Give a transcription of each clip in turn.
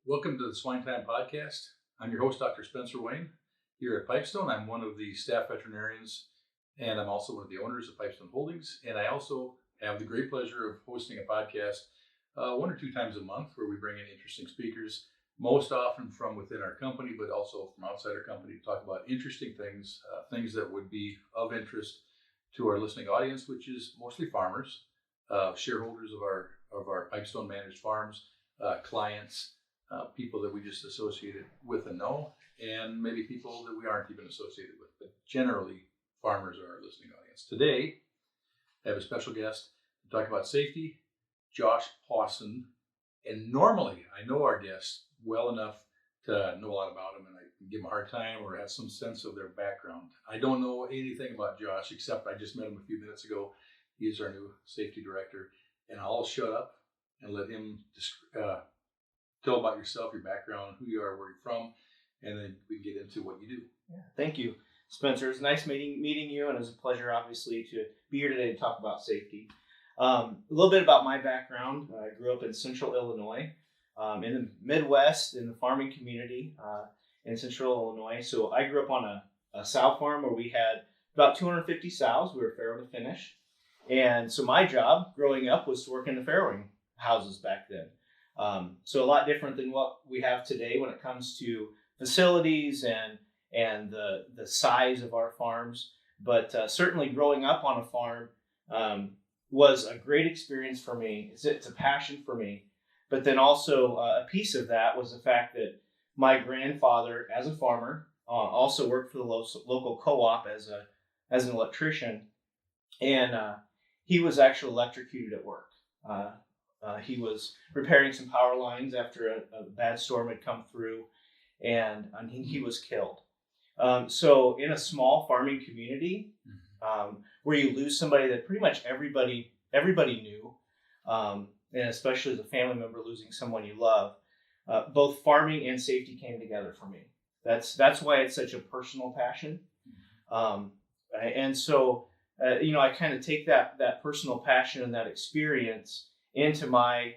Welcome to the SwineTime Podcast. I'm your host, Dr. Spencer Wayne, here at PIPESTONE. I'm one of the staff veterinarians, and I'm also one of the owners of PIPESTONE Holdings. And I also have the great pleasure of hosting a podcast one or two times a month where we bring in interesting speakers, most often from within our company, but also from outside our company, to talk about interesting things, things that would be of interest to our listening audience, which is mostly farmers, shareholders of our PIPESTONE managed farms, clients, people that we just associated with and know, and maybe people that we aren't even associated with, but generally farmers are our listening audience. Today, I have a special guest to talk about safety, Josh Pawson. And normally I know our guests well enough to know a lot about them, and I can give them a hard time or have some sense of their background. I don't know anything about Josh, except I just met him a few minutes ago. He is our new safety director, and I'll shut up and let him tell about yourself, your background, who you are, where you're from, and then we can get into what you do. Yeah, thank you, Spencer. It's nice meeting you, and it's a pleasure, obviously, to be here today to talk about safety. A little bit about my background. I grew up in Central Illinois, in the Midwest, in the farming community in Central Illinois. So I grew up on a sow farm where we had about 250 sows. We were farrow to finish. And so my job growing up was to work in the farrowing houses back then. So a lot different than what we have today when it comes to facilities and the size of our farms. But certainly growing up on a farm was a great experience for me. It's a passion for me. But then also a piece of that was the fact that my grandfather, as a farmer, also worked for the local co-op as an electrician, and he was actually electrocuted at work. He was repairing some power lines after a bad storm had come through, and he was killed. So in a small farming community, where you lose somebody that pretty much everybody knew, and especially as a family member losing someone you love, both farming and safety came together for me. That's why it's such a personal passion. And so, I kind of take that personal passion and that experience into my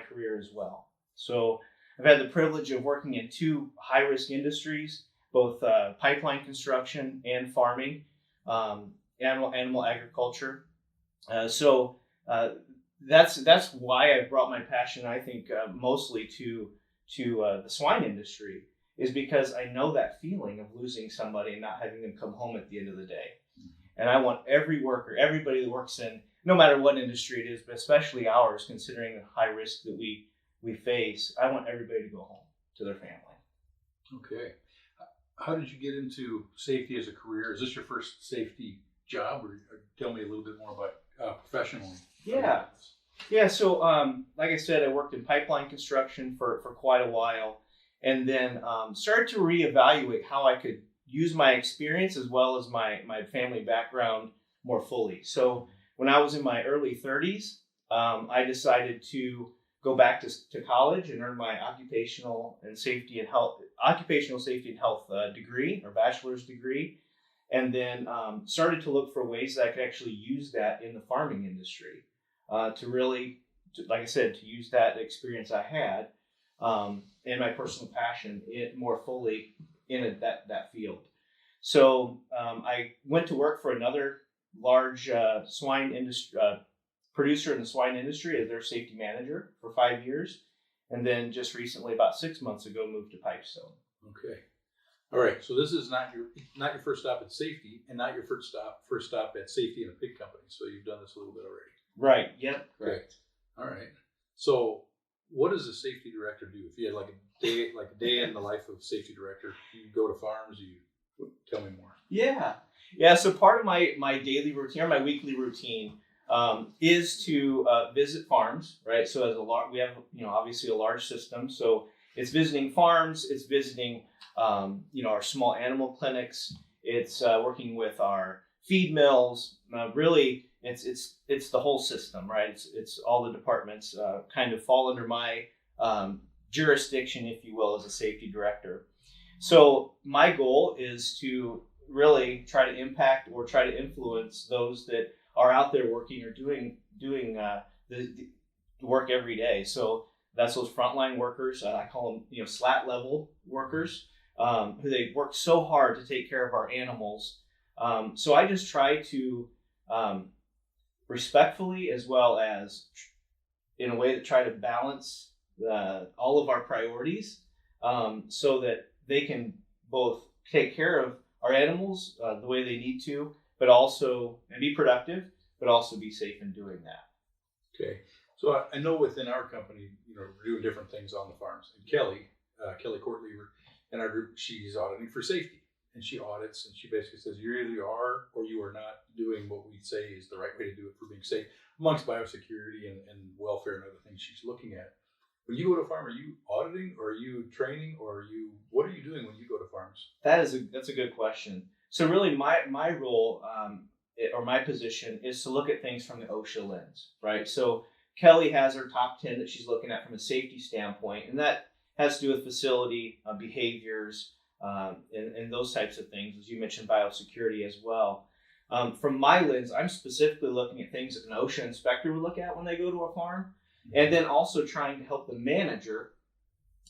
career as well. So I've had the privilege of working in two high-risk industries, both pipeline construction and farming, animal agriculture. So that's why I brought my passion, I think, mostly to the swine industry, is because I know that feeling of losing somebody and not having them come home at the end of the day. And I want everybody that works in, no matter what industry it is, but especially ours, considering the high risk that we face, I want everybody to go home to their family. Okay. How did you get into safety as a career? Is this your first safety job, or tell me a little bit more about professionally? Yeah. So, like I said, I worked in pipeline construction for quite a while, and then started to reevaluate how I could use my experience as well as my family background more fully. So when I was in my early 30s, I decided to go back to college and earn my occupational safety and health degree, or bachelor's degree, and then started to look for ways that I could actually use that in the farming industry to really, like I said, to use that experience I had and my personal passion more fully in that field. So I went to work for another large swine industry producer in the swine industry as their safety manager for 5 years, and then just recently, about 6 months ago, moved to Pipestone. Okay. All right. So this is not your first stop at safety, and not your first stop at safety in a pig company. So you've done this a little bit already. Right. Yep. Correct. All right. So what does a safety director do? If you had like a day in the life of safety director, you go to farms. You tell me more. Yeah. So part of my daily routine, or my weekly routine, is to visit farms. Right. So we have obviously a large system. So it's visiting farms. It's visiting our small animal clinics. It's working with our feed mills. Really, it's the whole system, right? It's all the departments kind of fall under my jurisdiction, if you will, as a safety director. So my goal is to really try to impact or try to influence those that are out there working or doing the work every day. So That's those frontline workers. I call them, slat level workers, who they work so hard to take care of our animals. So I just try to respectfully, as well as in a way that try to balance all of our priorities, so that they can both take care of our animals the way they need to, but also and be productive, but also be safe in doing that. Okay. So I know within our company, we're doing different things on the farms. And Kelly Courtlever in our group, she's auditing for safety. And she audits and she basically says, you either are or you are not doing what we say is the right way to do it for being safe, amongst biosecurity and welfare and other things she's looking at. When you go to a farm, are you auditing or are you training or what are you doing when you go to farms? That's a good question. So really my role or my position is to look at things from the OSHA lens, right? So Kelly has her top 10 that she's looking at from a safety standpoint, and that has to do with facility behaviors and those types of things, as you mentioned, biosecurity as well. From my lens, I'm specifically looking at things that an OSHA inspector would look at when they go to a farm, and then also trying to help the manager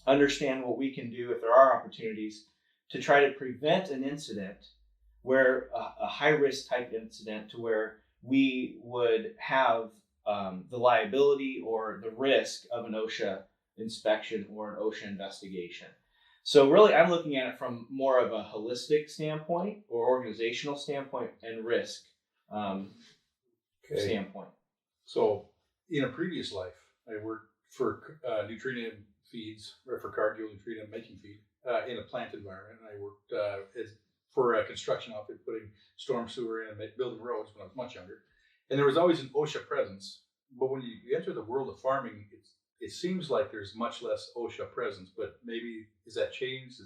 understand what we can do if there are opportunities to try to prevent an incident where a high-risk type incident to where we would have the liability or the risk of an OSHA inspection or an OSHA investigation. So really, I'm looking at it from more of a holistic standpoint or organizational standpoint and risk standpoint. So in a previous life, I worked for Nutrient Feeds, or for Cargill Nutrient Making Feed in a plant environment. And I worked for a construction outfit putting storm sewer in and building roads when I was much younger. And there was always an OSHA presence. But when you enter the world of farming, it seems like there's much less OSHA presence, but maybe is that changed?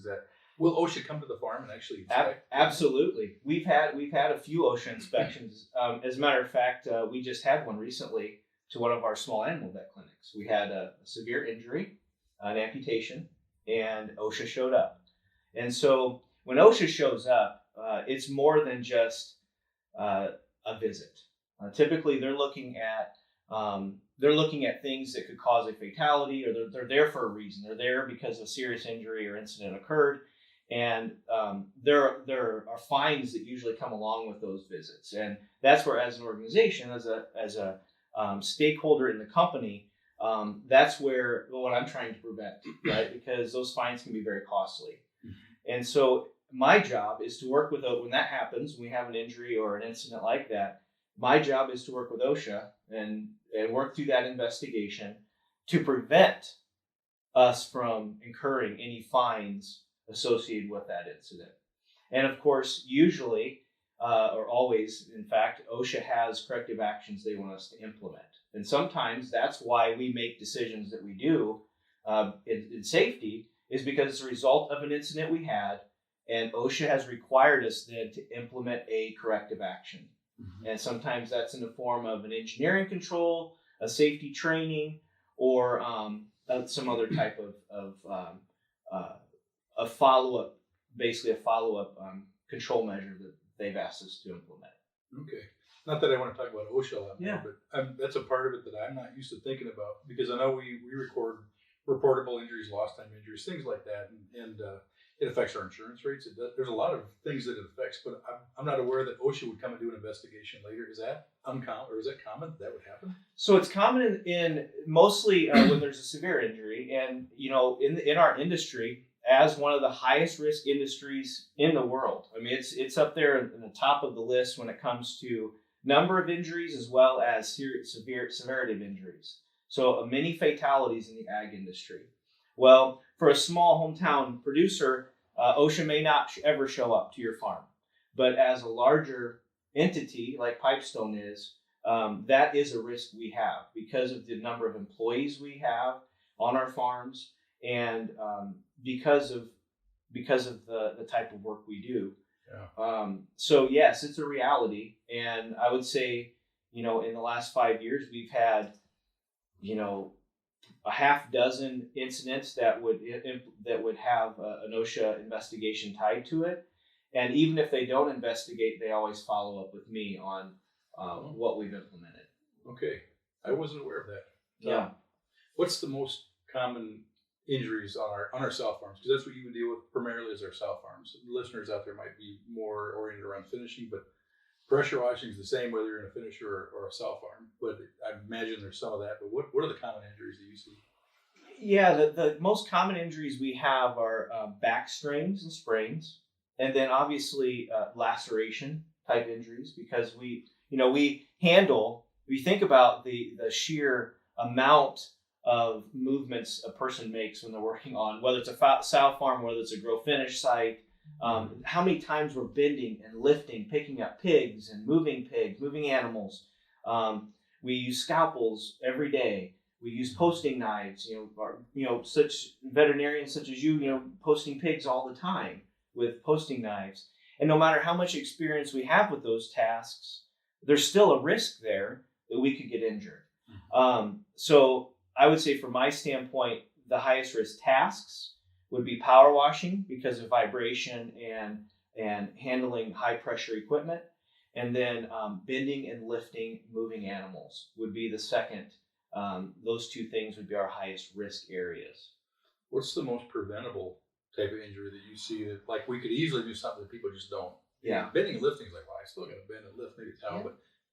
Will OSHA come to the farm and actually inspect? Absolutely. We've had a few OSHA inspections. As a matter of fact, we just had one recently to one of our small animal vet clinics. We had a severe injury, an amputation, and OSHA showed up. And so when OSHA shows up, it's more than just a visit. Typically, they're looking at things that could cause a fatality, or they're there for a reason. They're there because a serious injury or incident occurred, and there are fines that usually come along with those visits. And that's where, as an organization, as a stakeholder in the company, that's where what I'm trying to prevent, right? Because those fines can be very costly. And so my job is to work with when that happens, when we have an injury or an incident like that. My job is to work with OSHA and work through that investigation to prevent us from incurring any fines associated with that incident. And of course, usually, or always, in fact, OSHA has corrective actions they want us to implement. And sometimes that's why we make decisions that we do in safety, is because it's a result of an incident we had, and OSHA has required us then to implement a corrective action. And sometimes that's in the form of an engineering control, a safety training, or some other type of a follow-up, basically a follow-up control measure that they've asked us to implement. Okay. Not that I want to talk about OSHA a lot more, but that's a part of it that I'm not used to thinking about, because I know we record reportable injuries, lost time injuries, things like that, and it affects our insurance rates. There's a lot of things that it affects, but I'm not aware that OSHA would come and do an investigation later. Is that uncommon, or is that common that would happen? So it's common in mostly when there's a severe injury, and in our industry, as one of the highest risk industries in the world. I mean, it's up there in the top of the list when it comes to number of injuries as well as severity of injuries. So many fatalities in the ag industry. Well, for a small hometown producer, OSHA may not ever show up to your farm. But as a larger entity like Pipestone is, that is a risk we have because of the number of employees we have on our farms, and because of the type of work we do. Yeah. So yes, it's a reality, and I would say, in the last 5 years, we've had, a half dozen incidents that would have an OSHA investigation tied to it, and even if they don't investigate, they always follow up with me on what we've implemented. Okay, I wasn't aware of that. Yeah. What's the most common injuries on our sow farms? Because that's what you would deal with primarily as our sow farms. Listeners out there might be more oriented around finishing, but pressure washing is the same whether you're in a finisher or a sow farm. But I imagine there's some of that. But what are the common injuries that you see? Yeah, the most common injuries we have are back strains and sprains, and then obviously laceration type injuries, because we think about the sheer amount of movements a person makes when they're working on, whether it's a sow farm, whether it's a grow finish site, how many times we're bending and lifting, picking up pigs and moving animals. We use scalpels every day. We use posting knives, such veterinarians such as you, posting pigs all the time with posting knives. And no matter how much experience we have with those tasks, there's still a risk there that we could get injured. So I would say from my standpoint, the highest risk tasks would be power washing because of vibration and handling high pressure equipment. And then bending and lifting moving animals would be the second. Those two things would be our highest risk areas. What's the most preventable type of injury that you see that, like, we could easily do something that people just don't? Yeah. Bending and lifting is like, well, I still got to bend and lift, maybe towel, yeah.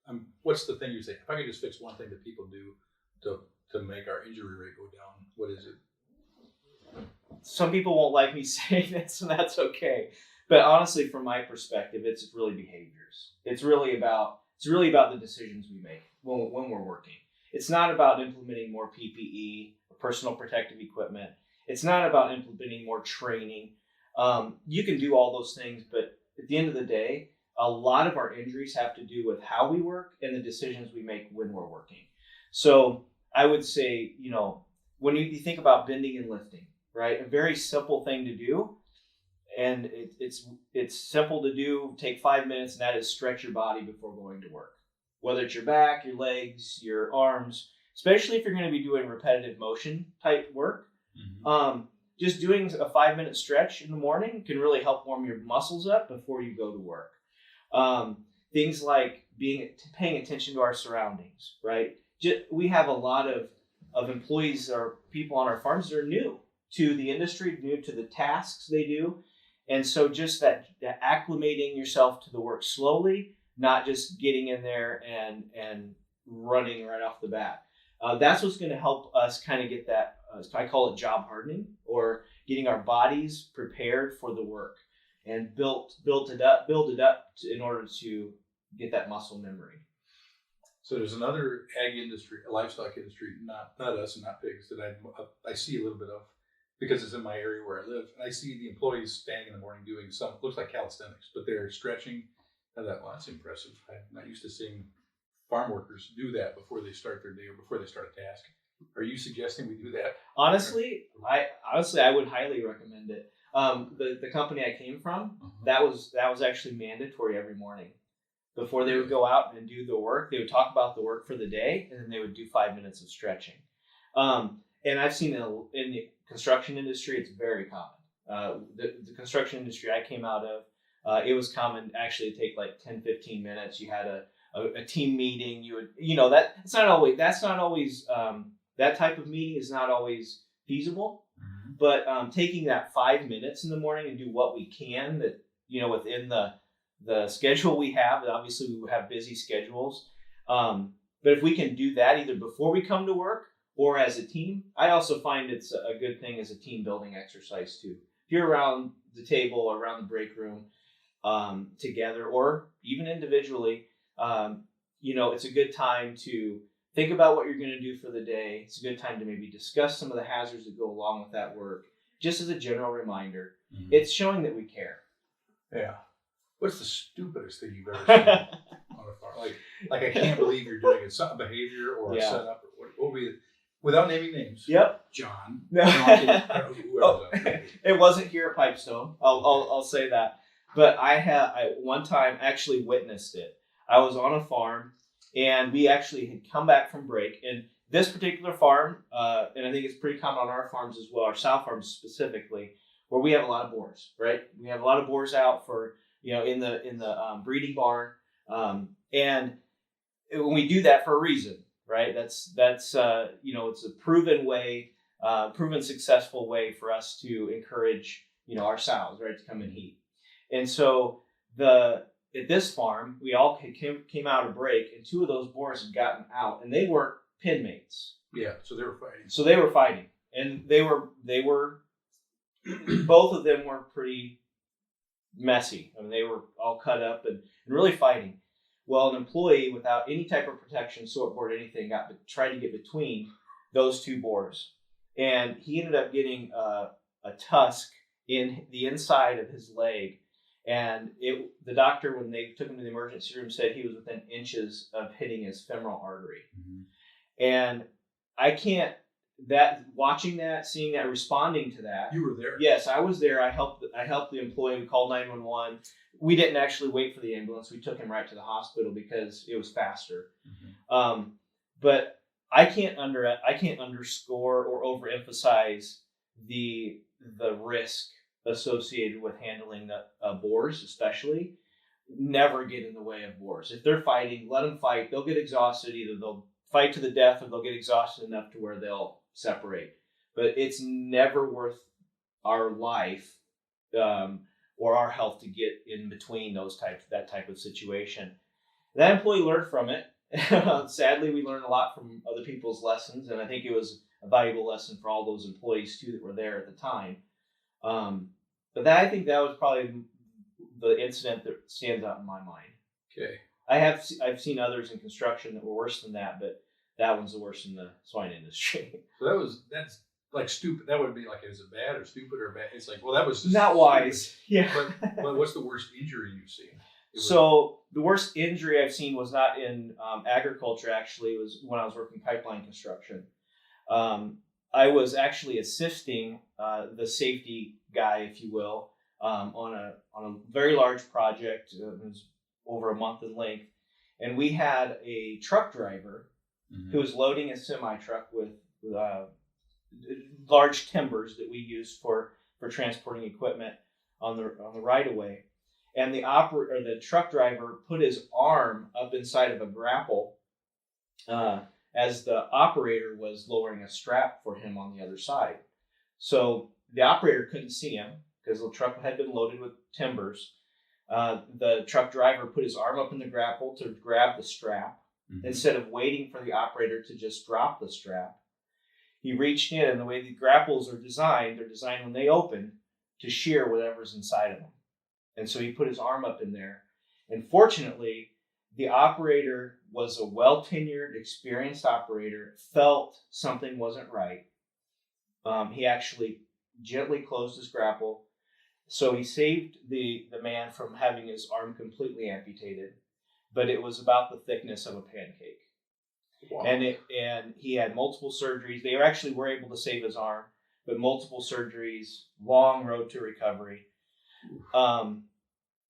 But what's the thing you say, if I could just fix one thing that people do to make our injury rate go down, what is it? Some people won't like me saying this, and that's okay. But honestly, from my perspective, it's really behaviors. It's really about the decisions we make when we're working. It's not about implementing more PPE or personal protective equipment. It's not about implementing more training. You can do all those things, but at the end of the day, a lot of our injuries have to do with how we work and the decisions we make when we're working. So I would say, when you think about bending and lifting, right? A very simple thing to do, and it's simple to do. Take 5 minutes, and that is stretch your body before going to work. Whether it's your back, your legs, your arms, especially if you're going to be doing repetitive motion type work, just doing a 5-minute stretch in the morning can really help warm your muscles up before you go to work. Things like paying attention to our surroundings, right? We have a lot of employees or people on our farms that are new to the industry, new to the tasks they do. And so just that acclimating yourself to the work slowly, not just getting in there and running right off the bat. That's what's going to help us kind of get that, I call it job hardening, or getting our bodies prepared for the work and build it up in order to get that muscle memory. So there's another ag industry, a livestock industry, not us and not pigs, that I see a little bit of because it's in my area where I live. And I see the employees standing in the morning doing looks like calisthenics, but they're stretching. I thought, well, that's impressive. I'm not used to seeing farm workers do that before they start their day or before they start a task. Are you suggesting we do that? Honestly, I would highly recommend it. The company I came from, that was actually mandatory every morning. Before they would go out and do the work, they would talk about the work for the day, and then they would do 5 minutes of stretching. And I've seen in the construction industry, it's very common. The construction industry I came out of, it was common actually to take like 10, 15 minutes. You had a team meeting. You would, that's not always that type of meeting is not always feasible. But taking that 5 minutes in the morning and do what we can that, within the schedule we have, obviously we have busy schedules. But if we can do that either before we come to work or as a team, I also find it's a good thing as a team building exercise too. If you're around the table or around the break room together or even individually, it's a good time to think about what you're going to do for the day. It's a good time to maybe discuss some of the hazards that go along with that work. Just as a general reminder, it's showing that we care. Yeah. What's the stupidest thing you've ever seen on a farm? Like I can't believe you're doing it. Some behavior or a setup or what would be without naming names. Yep. John. No. It wasn't here at Pipestone. I'll say that. But I one time actually witnessed it. I was on a farm and we actually had come back from break, and this particular farm, and I think it's pretty common on our farms as well, our sow farms specifically, where we have a lot of boars, right? We have a lot of boars out for, in the breeding barn. And when we do that for a reason, right? That's it's a proven way proven successful way for us to encourage, our sows, right, to come and heat. And so at this farm, we all came out of break, and 2 of those boars had gotten out, and they weren't pin mates. Yeah, so they were fighting. And they were both of them were pretty messy. I mean, they were all cut up and really fighting. Well, an employee without any type of protection, sort board, anything, tried to get between those 2 boars, and he ended up getting a tusk in the inside of his leg. And the doctor, when they took him to the emergency room, said he was within inches of hitting his femoral artery. Mm-hmm. And watching that, seeing that, responding to that. You were there? Yes, I was there. I helped the employee. We called 911. We didn't actually wait for the ambulance. We took him right to the hospital because it was faster. Mm-hmm. But I can't underscore or overemphasize the risk associated with handling the boars, especially. Never get in the way of boars. If they're fighting, let them fight. They'll get exhausted. Either they'll fight to the death or they'll get exhausted enough to where they'll separate. But it's never worth our life or our health to get in between that type of situation. That employee learned from it. Sadly, we learned a lot from other people's lessons, and I think it was a valuable lesson for all those employees too that were there at the time. But I think that was probably the incident that stands out in my mind. Okay. I've seen others in construction that were worse than that, but that one's the worst in the swine industry. So that's like stupid. That would be like, is it bad or stupid or bad? It's like, well, that was just not wise. Stupid. Yeah. But what's the worst injury you've seen? So the worst injury I've seen was not in agriculture. Actually, it was when I was working pipeline construction. I was actually assisting the safety guy, if you will, on a very large project. It was over a month in length, and we had a truck driver mm-hmm. who was loading a semi truck with large timbers that we used for transporting equipment on the right of way. And the truck driver put his arm up inside of a grapple as the operator was lowering a strap for him on the other side. So the operator couldn't see him because the truck had been loaded with timbers. The truck driver put his arm up in the grapple to grab the strap. Mm-hmm. Instead of waiting for the operator to just drop the strap. He reached in, and the way the grapples are designed, they're designed when they open to shear whatever's inside of them. And so he put his arm up in there. And fortunately, the operator was a well-tenured, experienced operator, felt something wasn't right. He actually gently closed his grapple. So he saved the man from having his arm completely amputated, but it was about the thickness of a pancake. Wow. And he had multiple surgeries. They actually were able to save his arm, but multiple surgeries, long road to recovery.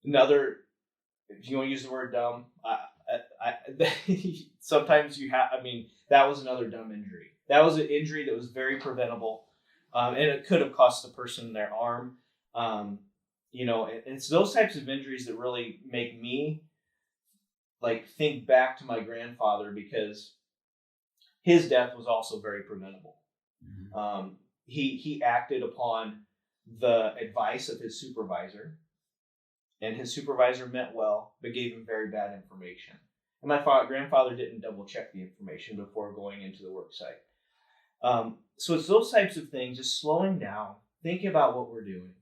Another, if you want to use the word dumb, sometimes that was another dumb injury. That was an injury that was very preventable, and it could have cost the person their arm. And it's those types of injuries that really make me think back to my grandfather, because his death was also very preventable. Mm-hmm. He acted upon the advice of his supervisor, and his supervisor meant well, but gave him very bad information. And my grandfather didn't double check the information before going into the work site. So it's those types of things, just slowing down, thinking about what we're doing.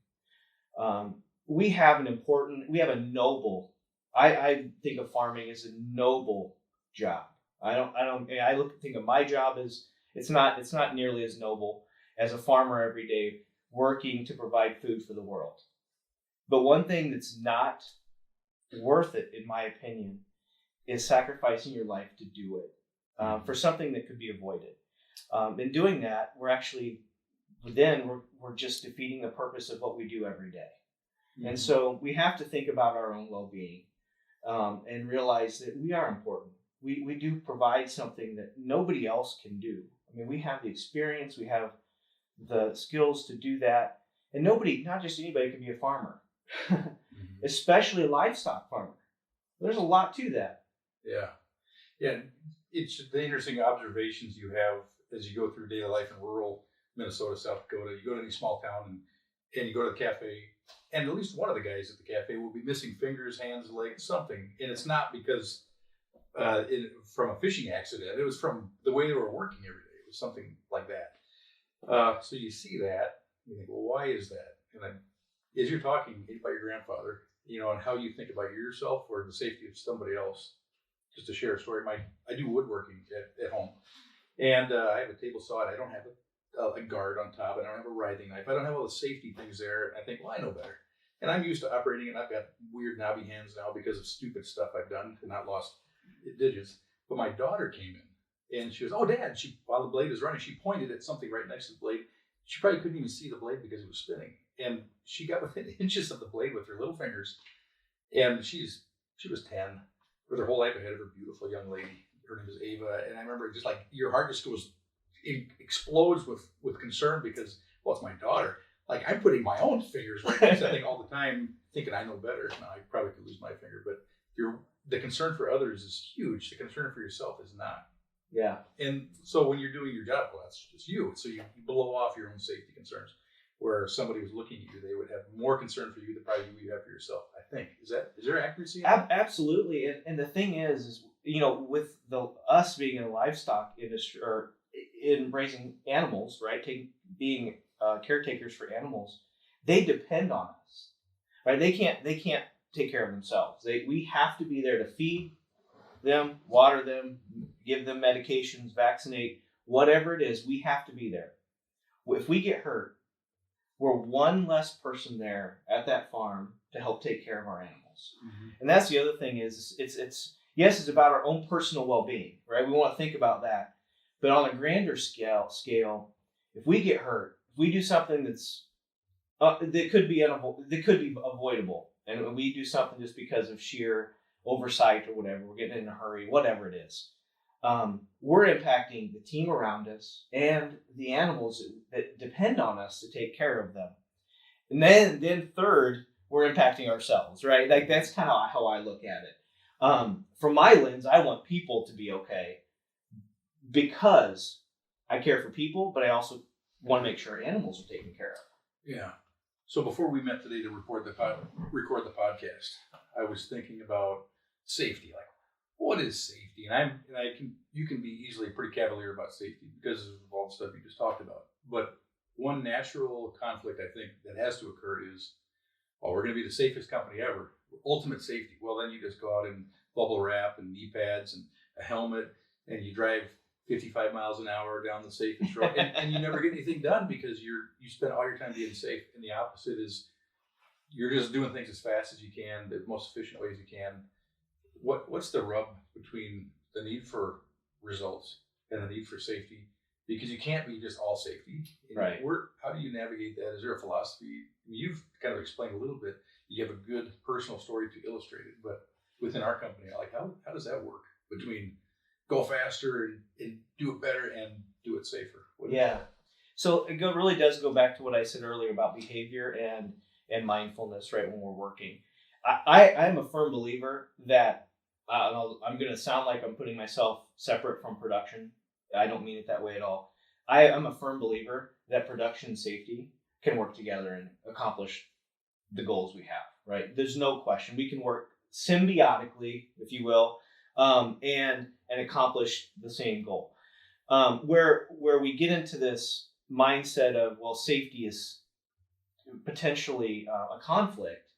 We have a noble, I think of farming as a noble job. I think of my job as, it's not nearly as noble as a farmer every day working to provide food for the world. But one thing that's not worth it, in my opinion, is sacrificing your life to do it for something that could be avoided. In doing that, we're just defeating the purpose of what we do every day. Mm-hmm. And so we have to think about our own well-being and realize that we are important. We do provide something that nobody else can do. I mean, we have the experience, we have the skills to do that, and not just anybody, can be a farmer, mm-hmm. especially a livestock farmer. There's a lot to that. Yeah. It's the interesting observations you have as you go through daily life in rural Minnesota, South Dakota, you go to any small town and you go to the cafe, and at least one of the guys at the cafe will be missing fingers, hands, legs, something. And it's not because from a fishing accident. It was from the way they were working every day. It was something like that. So you see that, you think, well, why is that? And as you're talking about your grandfather, and how you think about yourself or the safety of somebody else, just to share a story, I do woodworking at home, and I have a table saw. I don't have a guard on top. I don't have a writhing knife. I don't have all the safety things there. And I think, well, I know better. And I'm used to operating, and I've got weird knobby hands now because of stupid stuff I've done and not lost digits. But my daughter came in, and she was, oh, Dad, while the blade was running, she pointed at something right next to the blade. She probably couldn't even see the blade because it was spinning. And she got within inches of the blade with her little fingers. And she was 10 with her whole life ahead of her, beautiful young lady. Her name is Ava. And I remember just like your heart just explodes with concern because, well, it's my daughter. Like, I'm putting my own fingers right next to that thing all the time, thinking I know better. Now, I probably could lose my finger, but the concern for others is huge. The concern for yourself is not. Yeah. And so when you're doing your job, well, that's just you. So you blow off your own safety concerns. Where if somebody was looking at you, they would have more concern for you than probably you have for yourself, I think. Is there accuracy in that? Absolutely. And the thing is with us being in the livestock industry or in raising animals, right? Being caretakers for animals, they depend on us, right? They can't take care of themselves. We have to be there to feed them, water them, give them medications, vaccinate, whatever it is. We have to be there. If we get hurt, we're one less person there at that farm to help take care of our animals. Mm-hmm. And that's the other thing is it's about our own personal well-being, right? We want to think about that. But on a grander scale, if we get hurt, if we do something that could be avoidable, and we do something just because of sheer oversight or whatever, we're getting in a hurry, whatever it is, we're impacting the team around us and the animals that depend on us to take care of them. And then third, we're impacting ourselves, right? Like, that's kind of how I look at it. From my lens, I want people to be okay because I care for people, but I also want to make sure animals are taken care of. Yeah. So before we met today to record the podcast, I was thinking about safety. Like, what is safety? You can be easily pretty cavalier about safety because of all the stuff you just talked about. But one natural conflict I think that has to occur is, well, we're going to be the safest company ever. Ultimate safety. Well, then you just go out and bubble wrap and knee pads and a helmet, and you drive 55 miles an hour down the safest road, and you never get anything done because you spend all your time being safe. And the opposite is you're just doing things as fast as you can, the most efficient ways you can. What's the rub between the need for results and the need for safety? Because you can't be just all safety. Right. How do you navigate that? Is there a philosophy? I mean, you've kind of explained a little bit. You have a good personal story to illustrate it, but within our company, like how does that work between go faster and do it better and do it safer? Yeah. So it really does go back to what I said earlier about behavior and mindfulness, right, when we're working. I'm a firm believer that I'm going to sound like I'm putting myself separate from production. I don't mean it that way at all. I'm a firm believer that production and safety can work together and accomplish the goals we have, right? There's no question. We can work symbiotically, if you will, and accomplish the same goal. Where we get into this mindset of, well, safety is potentially a conflict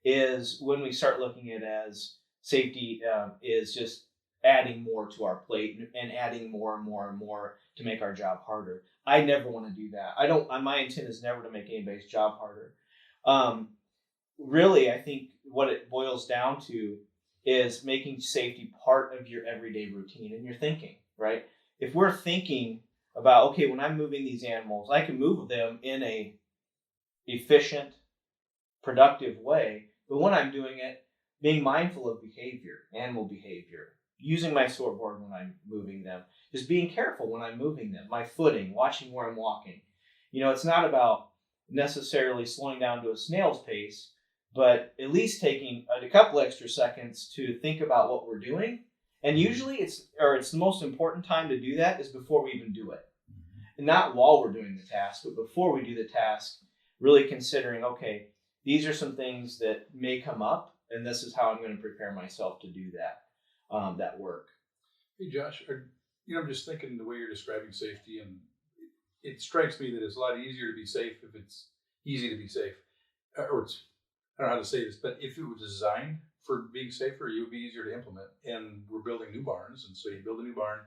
is when we start looking at it as safety is just adding more to our plate and adding more and more and more to make our job harder. I never want to do that. My intent is never to make anybody's job harder. Really, I think what it boils down to is making safety part of your everyday routine and your thinking, right? If we're thinking about, okay, when I'm moving these animals, I can move them in a efficient, productive way, but when I'm doing it, being mindful of behavior, animal behavior, using my sortboard when I'm moving them, just being careful when I'm moving them, my footing, watching where I'm walking. It's not about necessarily slowing down to a snail's pace, but at least taking a couple extra seconds to think about what we're doing. And usually it's the most important time to do that is before we even do it. not while we're doing the task, but before we do the task, really considering, okay, these are some things that may come up, and this is how I'm going to prepare myself to do that work. Hey, Josh, I'm just thinking the way you're describing safety, and it strikes me that it's a lot easier to be safe if it's easy to be safe. Or it's, I don't know how to say this, but if it was designed for being safer, it would be easier to implement. And we're building new barns, and so you build a new barn.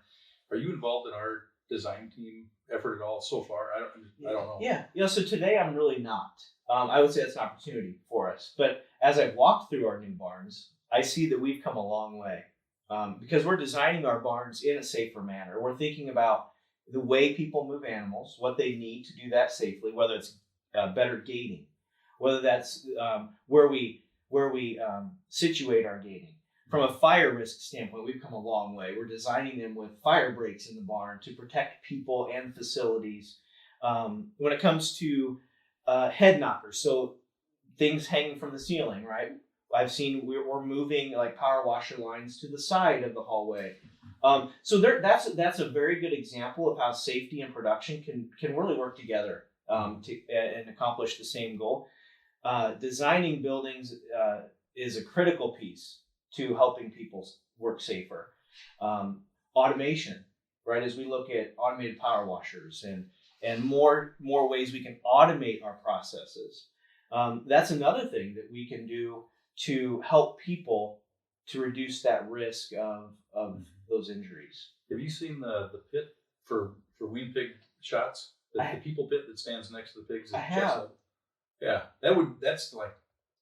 Are you involved in our design team effort at all so far? I don't know. Yeah. So today I'm really not. I would say it's an opportunity for us. But as I've walked through our new barns, I see that we've come a long way because we're designing our barns in a safer manner. We're thinking about the way people move animals, what they need to do that safely, whether it's better gating, whether that's where we situate our gating. From a fire risk standpoint, we've come a long way. We're designing them with fire breaks in the barn to protect people and facilities. When it comes to head knockers, so things hanging from the ceiling, right? I've seen we're moving like power washer lines to the side of the hallway. So that's a very good example of how safety and production can really work together and accomplish the same goal. Designing buildings is a critical piece to helping people work safer. Automation, right? As we look at automated power washers and more ways we can automate our processes. That's another thing that we can do to help people to reduce that risk of those injuries. Have you seen the pit for wean pig shots? The people pit that stands next to the pigs. I have. Yeah, that's like,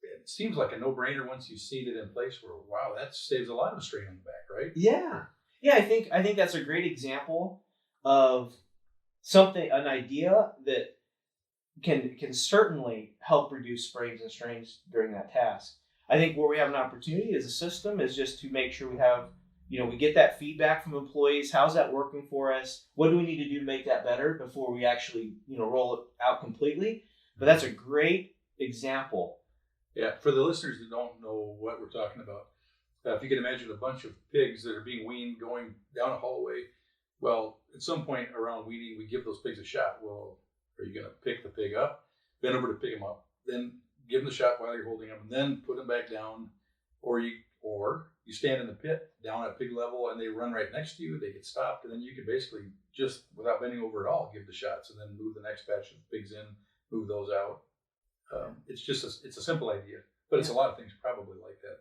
it seems like a no-brainer once you see it in place. Where wow, that saves a lot of strain on the back, right? Yeah. I think that's a great example of an idea that can certainly help reduce sprains and strains during that task. I think where we have an opportunity as a system is just to make sure we have, we get that feedback from employees. How's that working for us? What do we need to do to make that better before we actually, roll it out completely? But that's a great example. Yeah, for the listeners that don't know what we're talking about, if you can imagine a bunch of pigs that are being weaned going down a hallway, well, at some point around weaning, we give those pigs a shot. Well, are you going to pick the pig up, bend over to pick him up, then give him the shot while you're holding him, and then put him back down, or you stand in the pit down at pig level and they run right next to you, they get stopped, and then you can basically just, without bending over at all, give the shots and then move the next batch of pigs in, move those out. It's a simple idea, but it's a lot of things probably like that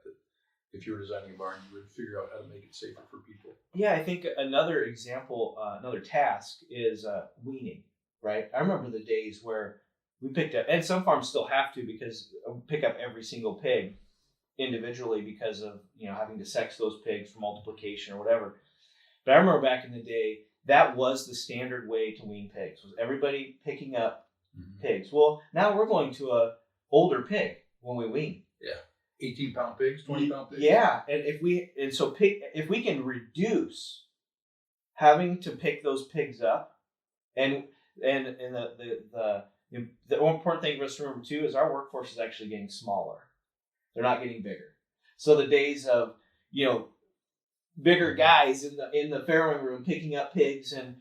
if you were designing a barn, you would figure out how to make it safer for people. Yeah, I think another example, another task is weaning, right? I remember the days where we picked up, and some farms still have to because we pick up every single pig individually because of, having to sex those pigs for multiplication or whatever. But I remember back in the day, that was the standard way to wean pigs, was everybody picking up pigs. Well, now we're going to a older pig when we wean. Yeah. 18-pound pigs, 20-pound pigs. Yeah, and if we can reduce having to pick those pigs up, and the important thing for us to remember too is our workforce is actually getting smaller. They're not getting bigger. So the days of bigger guys in the farrowing room picking up pigs and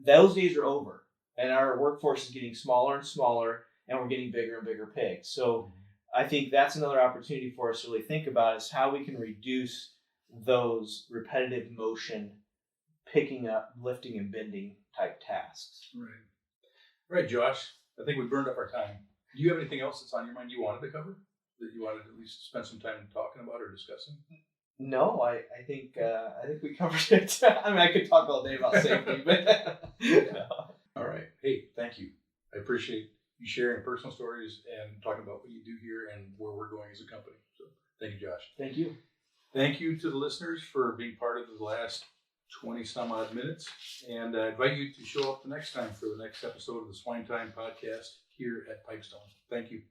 those days are over, and our workforce is getting smaller and smaller, and we're getting bigger and bigger pigs. So I think that's another opportunity for us to really think about is how we can reduce those repetitive motion, picking up, lifting, and bending type tasks. Right, Josh. I think we burned up our time. Do you have anything else that's on your mind you wanted to cover that you wanted to at least spend some time talking about or discussing? No, I think we covered it. I mean, I could talk all day about safety, but All right. Hey, thank you. I appreciate you sharing personal stories and talking about what you do here and where we're going as a company. So thank you, Josh. Thank you. Thank you to the listeners for being part of the last 20 some odd minutes. And I invite you to show up the next time for the next episode of the SwineTime Podcast here at Pipestone. Thank you.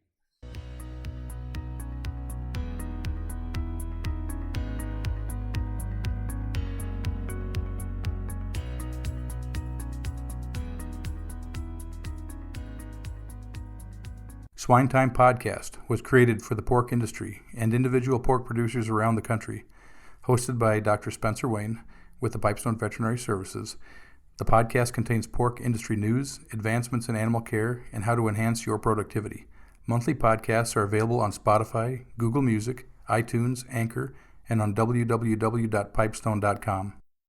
SwineTime Podcast was created for the pork industry and individual pork producers around the country, hosted by Dr. Spencer Wayne with the Pipestone Veterinary Services, The podcast contains pork industry news, advancements in animal care, and how to enhance your productivity. Monthly podcasts are available on Spotify, Google Music, iTunes, Anchor, and on www.pipestone.com.